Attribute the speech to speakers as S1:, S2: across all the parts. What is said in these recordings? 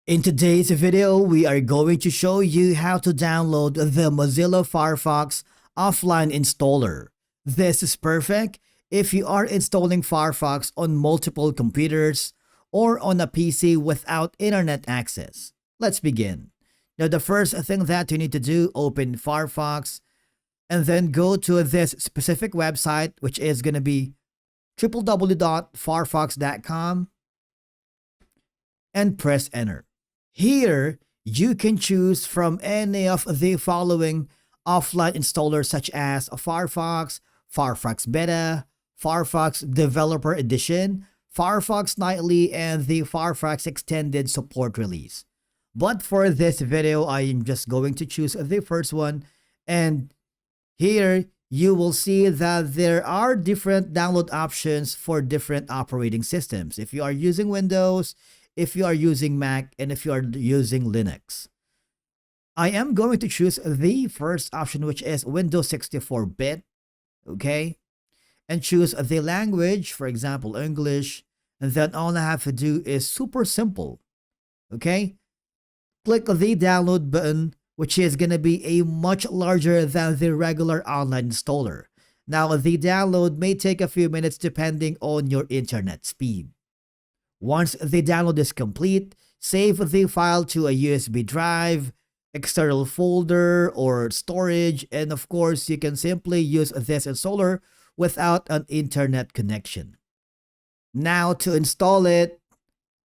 S1: In today's video, we are going to show you how to download the Mozilla Firefox offline installer. This is perfect if you are installing Firefox on multiple computers or on a PC without internet access. Let's begin. Now, the first thing that you need to do, open Firefox and then go to this specific website, which is going to be www.firefox.com, and press enter. Here, you can choose from any of the following offline installers such as Firefox, Firefox Beta, Firefox Developer Edition, Firefox Nightly, and the Firefox Extended Support Release. But for this video, I am just going to choose the first one, and here you will see that there are different download options for different operating systems. If you are using Windows, if you are using Mac, and if you are using Linux. I am going to choose the first option, which is Windows 64-bit, okay? And choose the language, for example, English, and then all I have to do is super simple, okay? Click the download button, which is going to be a much larger than the regular online installer. Now, the download may take a few minutes depending on your internet speed. Once the download is complete, save the file to a USB drive, external folder, or storage, and of course, you can simply use this installer without an internet connection. Now, to install it,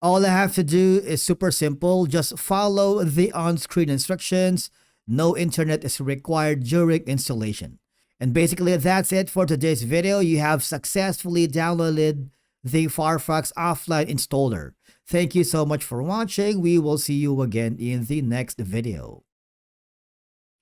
S1: all I have to do is super simple. Just follow the on-screen instructions. No internet is required during installation. And basically, that's it for today's video. You have successfully downloaded the Firefox offline installer. Thank you so much for watching. We will see you again in the next video.